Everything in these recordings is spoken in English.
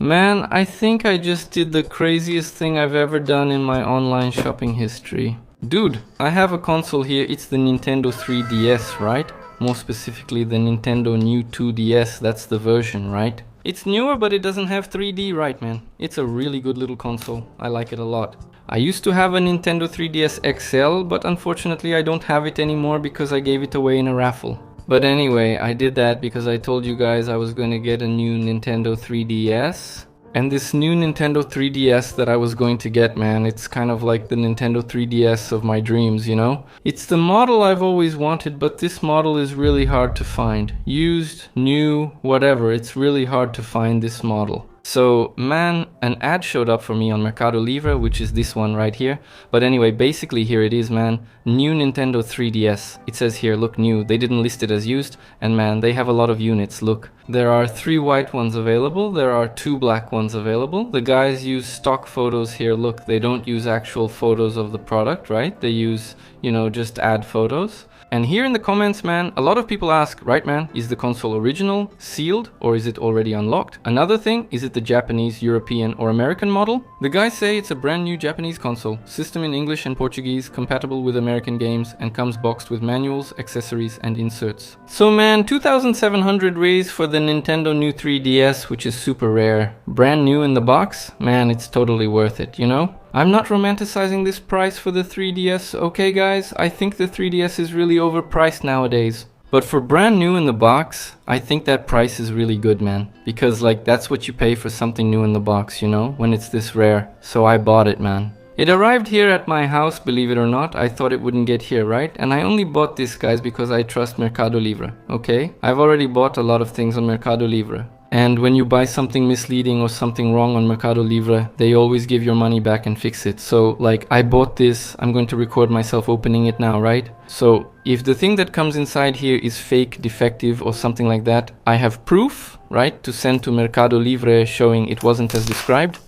Man, I think I just did the craziest thing I've ever done in my online shopping history. Dude, I have a console here, it's the Nintendo 3DS, right? More specifically the Nintendo New 2DS, that's the version, right? It's newer, but it doesn't have 3D, right, man? It's a really good little console, I like it a lot. I used to have a Nintendo 3DS XL, but unfortunately I don't have it anymore because I gave it away in a raffle. But anyway, I did that because I told you guys I was going to get a new Nintendo 3DS. And this new Nintendo 3DS that I was going to get, man, it's kind of like the Nintendo 3DS of my dreams, you know? It's the model I've always wanted, but this model is really hard to find. Used, new, whatever, it's really hard to find this model. So, man, an ad showed up for me on Mercado Livre, which is this one right here. But anyway, basically here it is, man. New Nintendo 3DS. It says here, look, new. They didn't list it as used. And man, they have a lot of units, look. There are 3 white ones available. There are 2 black ones available. The guys use stock photos here. Look, they don't use actual photos of the product, right? They use, you know, just ad photos. And here in the comments, man, a lot of people ask, right, man, is the console original, sealed, or is it already unlocked? Another thing, is it the Japanese, European, or American model? The guys say it's a brand new Japanese console, system in English and Portuguese, compatible with American games, and comes boxed with manuals, accessories, and inserts. So man, 2,700 raise for the Nintendo new 3DS, which is super rare. Brand new in the box? Man, it's totally worth it, you know? I'm not romanticizing this price for the 3DS, okay guys? I think the 3DS is really overpriced nowadays. But for brand new in the box, I think that price is really good, man. Because like, that's what you pay for something new in the box, you know? When it's this rare. So I bought it, man. It arrived here at my house, believe it or not. I thought it wouldn't get here, right? And I only bought this, guys, because I trust Mercado Livre, okay? I've already bought a lot of things on Mercado Livre. And when you buy something misleading or something wrong on Mercado Livre, they always give your money back and fix it. So like, I bought this, I'm going to record myself opening it now, right? So if the thing that comes inside here is fake, defective, or something like that, I have proof, right, to send to Mercado Livre showing it wasn't as described.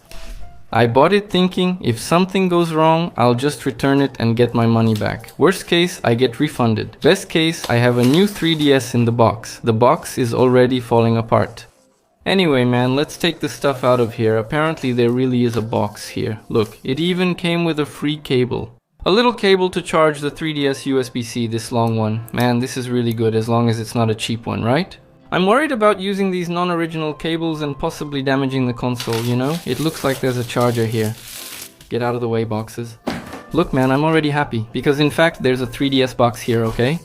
I bought it thinking if something goes wrong, I'll just return it and get my money back. Worst case, I get refunded. Best case, I have a new 3DS in the box. The box is already falling apart. Anyway, man, let's take the stuff out of here. Apparently there really is a box here. Look, it even came with a free cable. A little cable to charge the 3DS USB-C, this long one. Man, this is really good as long as it's not a cheap one, right? I'm worried about using these non-original cables and possibly damaging the console, you know? It looks like there's a charger here. Get out of the way, boxes. Look, man, I'm already happy. Because in fact, there's a 3DS box here, okay?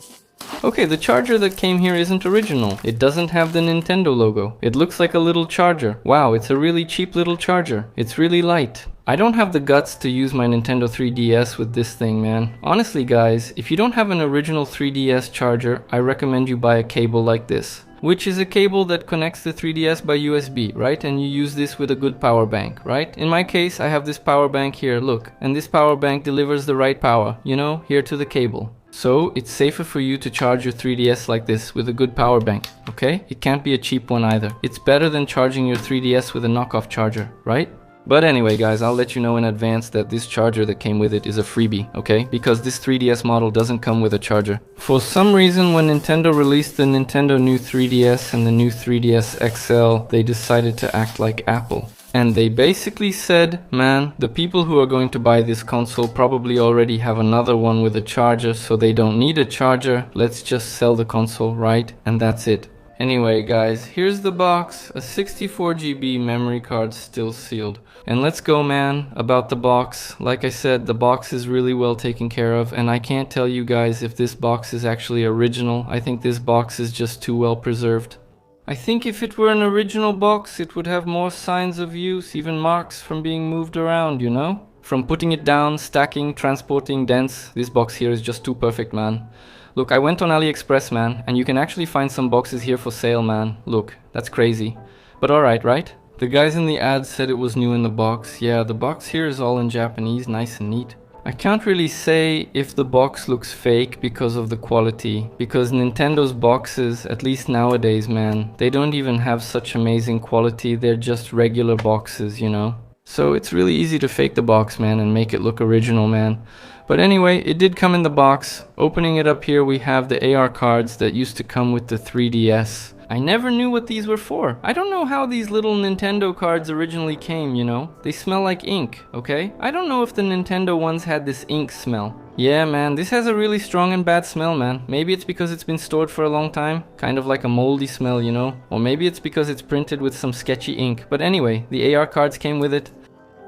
Okay, the charger that came here isn't original. It doesn't have the Nintendo logo. It looks like a little charger. Wow, it's a really cheap little charger. It's really light. I don't have the guts to use my Nintendo 3DS with this thing, man. Honestly, guys, if you don't have an original 3DS charger, I recommend you buy a cable like this. Which is a cable that connects the 3DS by USB, right? And you use this with a good power bank, right? In my case, I have this power bank here, look. And this power bank delivers the right power, you know, here to the cable. So it's safer for you to charge your 3DS like this with a good power bank, okay? It can't be a cheap one either. It's better than charging your 3DS with a knockoff charger, right? But anyway, guys, I'll let you know in advance that this charger that came with it is a freebie, okay? Because this 3DS model doesn't come with a charger. For some reason, when Nintendo released the Nintendo new 3DS and the new 3DS XL, they decided to act like Apple. And they basically said, man, the people who are going to buy this console probably already have another one with a charger, so they don't need a charger. Let's just sell the console, right? And that's it. Anyway, guys, here's the box. A 64 GB memory card still sealed. And let's go, man, about the box. Like I said, the box is really well taken care of, and I can't tell you guys if this box is actually original. I think this box is just too well preserved. I think if it were an original box, it would have more signs of use, even marks from being moved around, you know? From putting it down, stacking, transporting, dents. This box here is just too perfect, man. Look, I went on AliExpress, man, and you can actually find some boxes here for sale, man. Look, that's crazy. But alright, right? The guys in the ad said it was new in the box. Yeah, the box here is all in Japanese, nice and neat. I can't really say if the box looks fake because of the quality, because Nintendo's boxes, at least nowadays, man, they don't even have such amazing quality. They're just regular boxes, you know? So it's really easy to fake the box, man, and make it look original, man. But anyway, it did come in the box. Opening it up here, we have the AR cards that used to come with the 3DS. I never knew what these were for. I don't know how these little Nintendo cards originally came, you know? They smell like ink, okay? I don't know if the Nintendo ones had this ink smell. Yeah, man, this has a really strong and bad smell, man. Maybe it's because it's been stored for a long time, kind of like a moldy smell, you know? Or maybe it's because it's printed with some sketchy ink. But anyway, the AR cards came with it.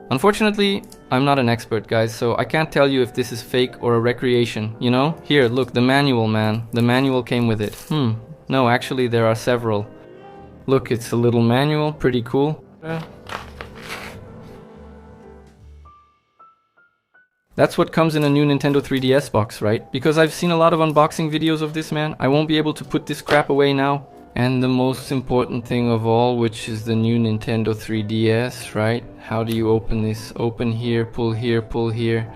Unfortunately, I'm not an expert, guys, so I can't tell you if this is fake or a recreation, you know? Here, look, the manual, man. The manual came with it. No, actually, there are several. Look, it's a little manual, pretty cool. That's what comes in a new Nintendo 3DS box, right? Because I've seen a lot of unboxing videos of this, man. I won't be able to put this crap away now. And the most important thing of all, which is the new Nintendo 3DS, right? How do you open this? Open here, pull here, pull here.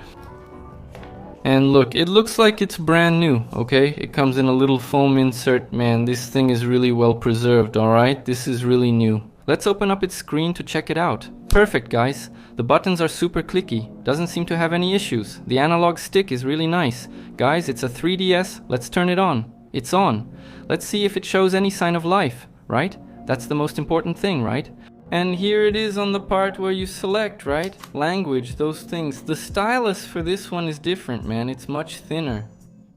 And look, it looks like it's brand new, okay? It comes in a little foam insert. Man, this thing is really well preserved, alright? This is really new. Let's open up its screen to check it out. Perfect, guys. The buttons are super clicky. Doesn't seem to have any issues. The analog stick is really nice. Guys, it's a 3DS. Let's turn it on. It's on. Let's see if it shows any sign of life, right? That's the most important thing, right? And here it is on the part where you select, right? Language, those things. The stylus for this one is different, man. It's much thinner.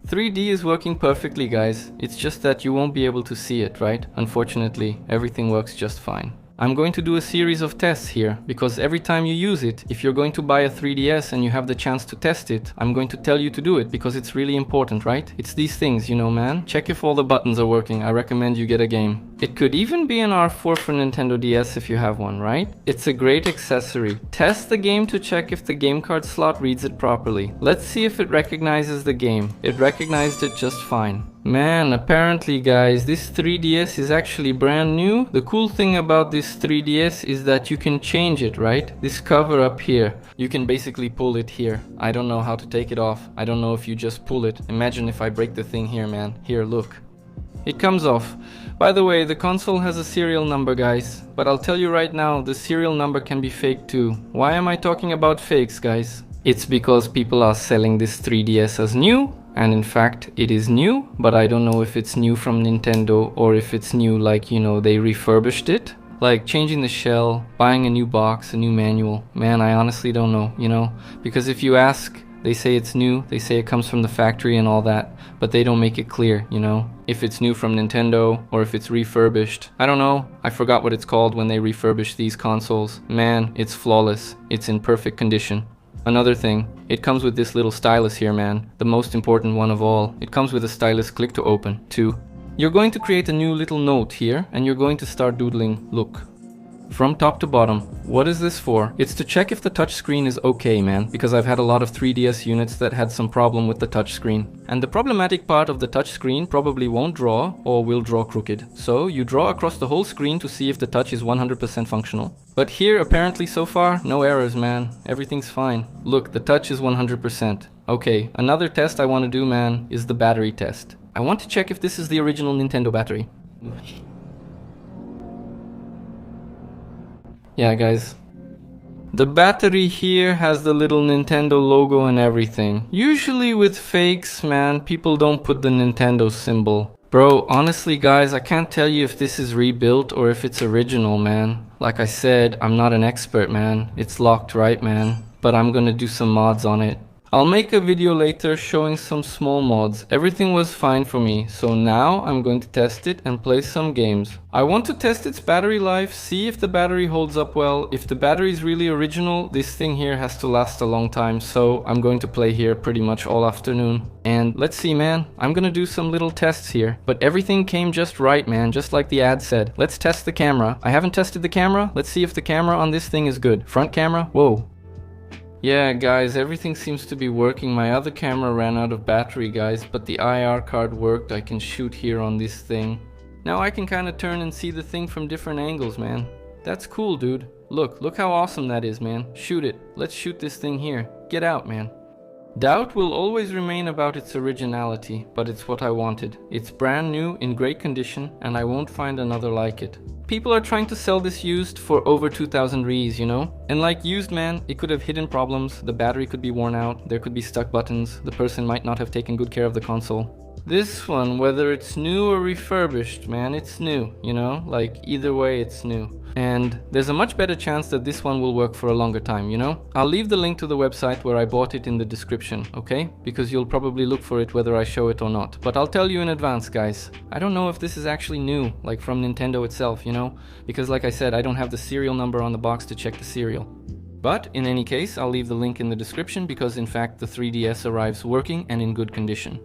3D is working perfectly, guys. It's just that you won't be able to see it, right? Unfortunately, everything works just fine. I'm going to do a series of tests here, because every time you use it, if you're going to buy a 3DS and you have the chance to test it, I'm going to tell you to do it, because it's really important, right? It's these things, you know, man. Check if all the buttons are working. I recommend you get a game. It could even be an R4 for Nintendo DS if you have one, right? It's a great accessory. Test the game to check if the game card slot reads it properly. Let's see if it recognizes the game. It recognized it just fine. Man, apparently, guys, this 3DS is actually brand new. The cool thing about this 3DS is that you can change it, right? This cover up here, you can basically pull it here. I don't know how to take it off. I don't know if you just pull it. Imagine if I break the thing here, man. Here, look. It comes off. By the way, the console has a serial number, guys. But I'll tell you right now, the serial number can be fake too. Why am I talking about fakes, guys? It's because people are selling this 3DS as new. And in fact, it is new, but I don't know if it's new from Nintendo or if it's new like, you know, they refurbished it. Like changing the shell, buying a new box, a new manual. Man, I honestly don't know, you know? Because if you ask, they say it's new, they say it comes from the factory and all that, but they don't make it clear, you know? If it's new from Nintendo or if it's refurbished. I don't know, I forgot what it's called when they refurbish these consoles. Man, it's flawless. It's in perfect condition. Another thing, it comes with this little stylus here, man. The most important one of all. It comes with a stylus click to open, too. You're going to create a new little note here, and you're going to start doodling, look. From top to bottom. What is this for? It's to check if the touchscreen is okay, man, because I've had a lot of 3DS units that had some problem with the touchscreen. And the problematic part of the touchscreen probably won't draw or will draw crooked. So you draw across the whole screen to see if the touch is 100% functional. But here, apparently so far, no errors, man. Everything's fine. Look, the touch is 100%. Okay, another test I want to do, man, is the battery test. I want to check if this is the original Nintendo battery. Yeah, guys. The battery here has the little Nintendo logo and everything. Usually with fakes, man, people don't put the Nintendo symbol. Bro, honestly, guys, I can't tell you if this is rebuilt or if it's original, man. Like I said, I'm not an expert, man. It's locked, right, man? But I'm gonna do some mods on it. I'll make a video later showing some small mods. Everything was fine for me, so now I'm going to test it and play some games. I want to test its battery life, see if the battery holds up well. If the battery is really original, this thing here has to last a long time, so I'm going to play here pretty much all afternoon. And let's see, man, I'm gonna do some little tests here. But everything came just right, man, just like the ad said. Let's test the camera. I haven't tested the camera. Let's see if the camera on this thing is good. Front camera, whoa. Yeah, guys, everything seems to be working. My other camera ran out of battery, guys, but the IR card worked. I can shoot here on this thing. Now I can kind of turn and see the thing from different angles, man. That's cool, dude. Look how awesome that is, man. Shoot it. Let's shoot this thing here. Get out, man. Doubt will always remain about its originality, but it's what I wanted. It's brand new, in great condition, and I won't find another like it. people are trying to sell this used for over 2000 reais, you know? And like used, man, it could have hidden problems, the battery could be worn out, there could be stuck buttons, the person might not have taken good care of the console. This one, whether it's new or refurbished, man, it's new, you know? Like, either way, it's new. And there's a much better chance that this one will work for a longer time, you know? I'll leave the link to the website where I bought it in the description, okay? Because you'll probably look for it whether I show it or not. But I'll tell you in advance, guys. I don't know if this is actually new, like from Nintendo itself, you know? Because like I said, I don't have the serial number on the box to check the serial. But in any case, I'll leave the link in the description because in fact the 3DS arrives working and in good condition.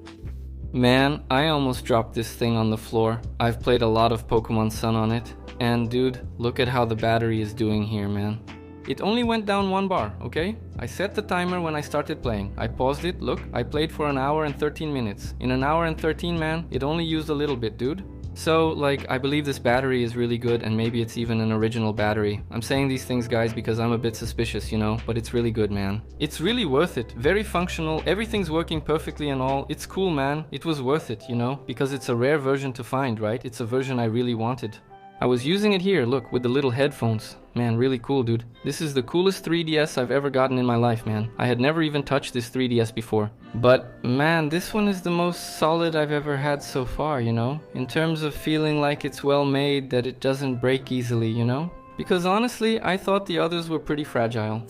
Man, I almost dropped this thing on the floor. I've played a lot of Pokemon Sun on it. And dude, look at how the battery is doing here, man. It only went down 1 bar, okay? I set the timer when I started playing. I paused it, look, I played for an hour and 13 minutes. In an hour and 13, man, it only used a little bit, dude. So, like, I believe this battery is really good and maybe it's even an original battery. I'm saying these things, guys, because I'm a bit suspicious, you know, but it's really good, man. It's really worth it. Very functional, everything's working perfectly and all. It's cool, man. It was worth it, you know, because it's a rare version to find, right? It's a version I really wanted. I was using it here, look, with the little headphones. Man, really cool, dude. This is the coolest 3DS I've ever gotten in my life, man. I had never even touched this 3DS before. But, man, this one is the most solid I've ever had so far, you know? In terms of feeling like it's well made, that it doesn't break easily, you know? Because honestly, I thought the others were pretty fragile.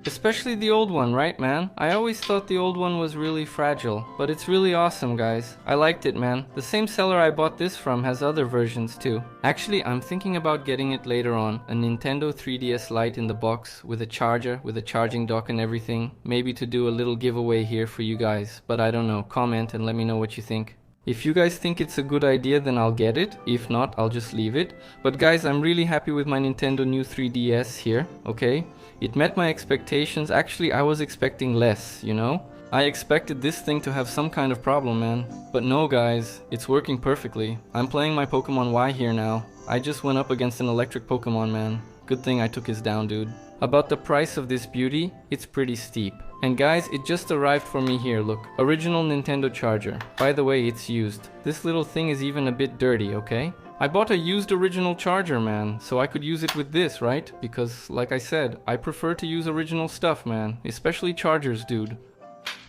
Especially the old one, right, man? I always thought the old one was really fragile, but it's really awesome, guys. I liked it, man. The same seller I bought this from has other versions too. Actually, I'm thinking about getting it later on, a Nintendo 3DS Lite in the box, with a charger, with a charging dock and everything. Maybe to do a little giveaway here for you guys, but I don't know. Comment and let me know what you think. If you guys think it's a good idea, then I'll get it. If not, I'll just leave it. But guys, I'm really happy with my Nintendo new 3DS here, okay? It met my expectations. Actually, I was expecting less, you know? I expected this thing to have some kind of problem, man. But no, guys, it's working perfectly. I'm playing my Pokemon Y here now. I just went up against an electric Pokemon, man. Good thing I took his down, dude. About the price of this beauty, it's pretty steep. And guys, it just arrived for me here, look. Original Nintendo charger. By the way, it's used. This little thing is even a bit dirty, okay? I bought a used original charger, man, so I could use it with this, right? Because, like I said, I prefer to use original stuff, man. Especially chargers, dude.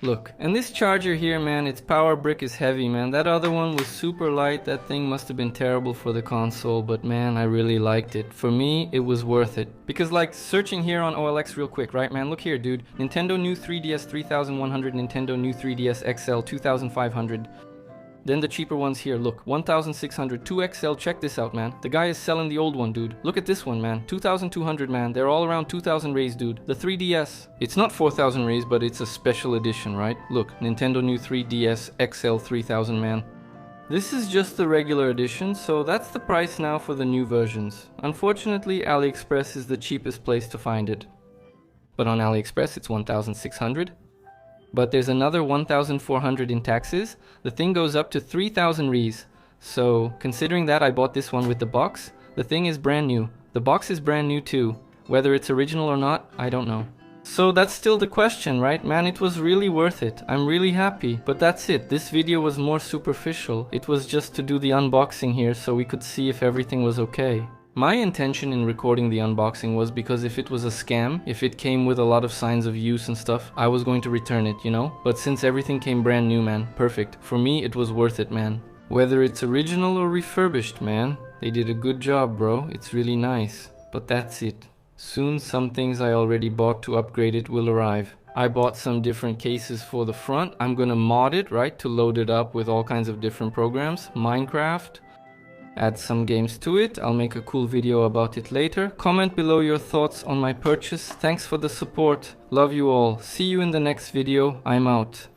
Look, and this charger here, man, its power brick is heavy, man. That other one was super light. That thing must have been terrible for the console, but man, I really liked it. For me, it was worth it. Because like, searching here on OLX real quick, right, man? Look here, dude. Nintendo new 3DS 3100, Nintendo new 3DS XL 2500. Then the cheaper ones here, look, 1600, 2XL, check this out, man. The guy is selling the old one, dude. Look at this one, man, 2200, man. They're all around 2000 rays, dude. The 3DS, it's not 4000 rays, but it's a special edition, right? Look, Nintendo new 3DS XL 3000, man. This is just the regular edition, so that's the price now for the new versions. Unfortunately, AliExpress is the cheapest place to find it. But on AliExpress, it's 1600. But there's another 1,400 in taxes. The thing goes up to 3,000 reais. So, considering that I bought this one with the box, the thing is brand new. The box is brand new too. Whether it's original or not, I don't know. So that's still the question, right? Man, it was really worth it. I'm really happy. But that's it. This video was more superficial. It was just to do the unboxing here so we could see if everything was okay. My intention in recording the unboxing was because if it was a scam, if it came with a lot of signs of use and stuff, I was going to return it, you know? But since everything came brand new, man, perfect. For me, it was worth it, man. Whether it's original or refurbished, man, they did a good job, bro. It's really nice. But that's it. Soon some things I already bought to upgrade it will arrive. I bought some different cases for the front. I'm gonna mod it, right, to load it up with all kinds of different programs. Minecraft. Add some games to it. I'll make a cool video about it later. Comment below your thoughts on my purchase. Thanks for the support. Love you all. See you in the next video. I'm out.